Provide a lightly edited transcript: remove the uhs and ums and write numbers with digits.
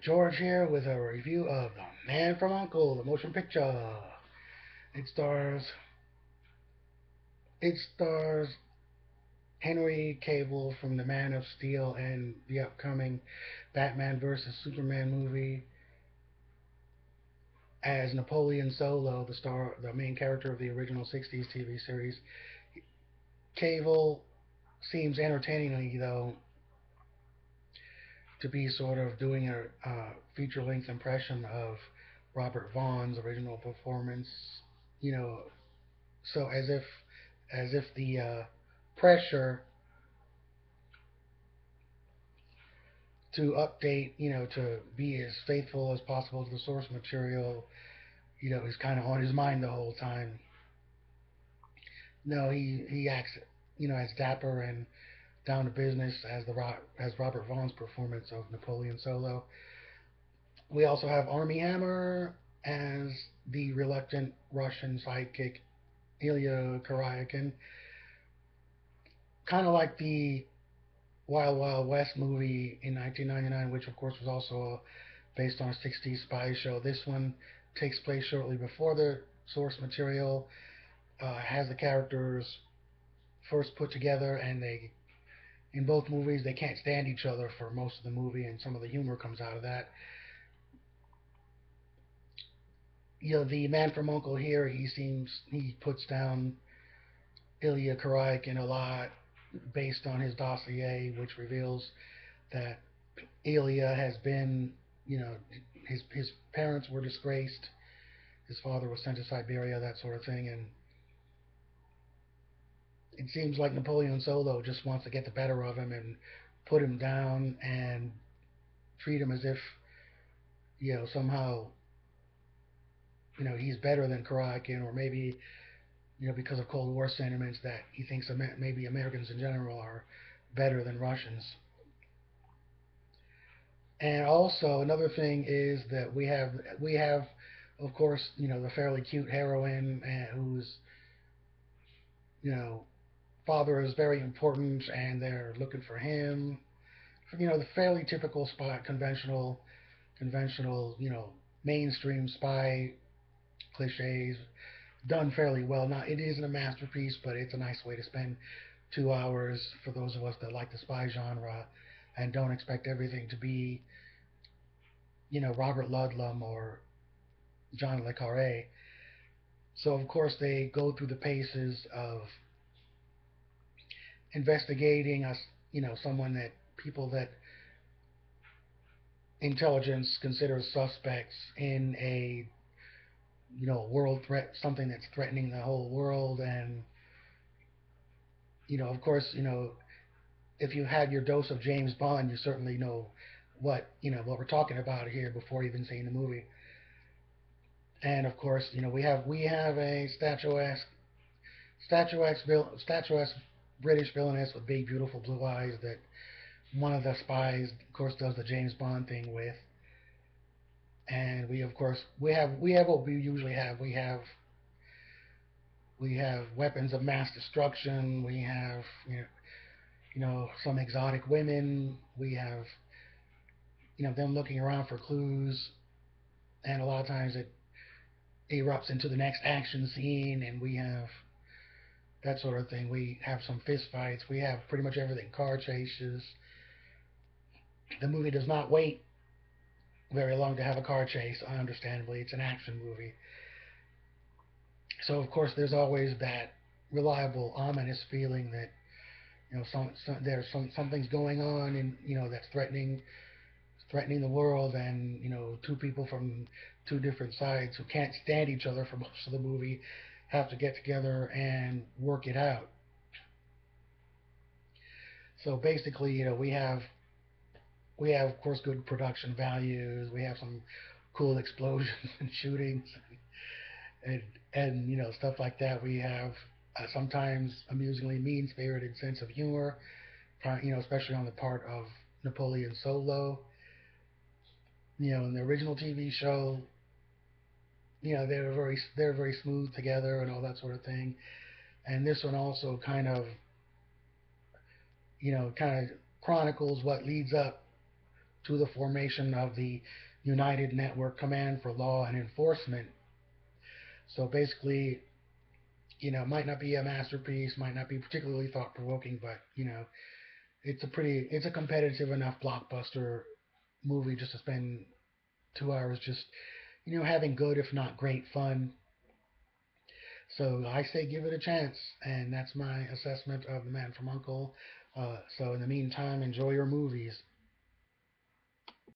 George here with a review of The Man from U.N.C.L.E., the motion picture. It stars it stars Henry Cavill from The Man of Steel and the upcoming Batman vs Superman movie as Napoleon Solo, the main character of the original '60s TV series. Cavill seems entertainingly though to be sort of doing a feature-length impression of Robert Vaughn's original performance. You know, so as if the pressure to update, to be as faithful as possible to the source material, is kind of on his mind the whole time. No, he acts, as dapper and down to business as Robert Vaughn's performance of Napoleon Solo. We also have Army Hammer as the reluctant Russian sidekick Ilya Kuryakin, kind of like the Wild Wild West movie in 1999, which of course was also based on a '60s spy show. This one takes place shortly before the source material, has the characters first put together, and in both movies they can't stand each other for most of the movie, and some of the humor comes out of that. The man from Uncle here, he puts down Ilya Kuryakin a lot based on his dossier, which reveals that Ilya has been, you know, his parents were disgraced. His father was sent to Siberia, that sort of thing, and it seems like Napoleon Solo just wants to get the better of him and put him down and treat him as if, somehow, he's better than Kuryakin, or maybe, because of Cold War sentiments that he thinks maybe Americans in general are better than Russians. And also another thing is that we have of course the fairly cute heroine whose you know father is very important and they're looking for him. The fairly typical spy, conventional mainstream spy cliches done fairly well. Not it isn't a masterpiece, but it's a nice way to spend 2 hours for those of us that like the spy genre and don't expect everything to be Robert Ludlum or John le Carre. So of course they go through the paces of investigating us, someone that people that intelligence considers suspects in a world threat, something that's threatening the whole world, and of course, if you had your dose of James Bond, you certainly know what we're talking about here before even seeing the movie. And of course, we have a statuesque British villainess with big, beautiful blue eyes that one of the spies, of course, does the James Bond thing with. And we, of course, we have what we usually have. We have weapons of mass destruction. We have some exotic women. We have them looking around for clues, and a lot of times it erupts into the next action scene, and we have that sort of thing. We have some fist fights. We have pretty much everything. Car chases. The movie does not wait very long to have a car chase. Understandably, it's an action movie, so of course there's always that reliable, ominous feeling that there's something's going on, and that's threatening the world, and two people from two different sides who can't stand each other for most of the movie have to get together and work it out. So basically, we have of course good production values. We have some cool explosions and shootings and stuff like that. We have sometimes amusingly mean-spirited sense of humor, especially on the part of Napoleon Solo. In the original TV show, they were very smooth together and all that sort of thing. And this one also kind of chronicles what leads up to the formation of the United Network Command for Law and Enforcement. So basically, it might not be a masterpiece, might not be particularly thought provoking, but it's a competitive enough blockbuster movie just to spend 2 hours just having good if not great fun. So I say give it a chance, and that's my assessment of The Man from Uncle. So in the meantime, enjoy your movies.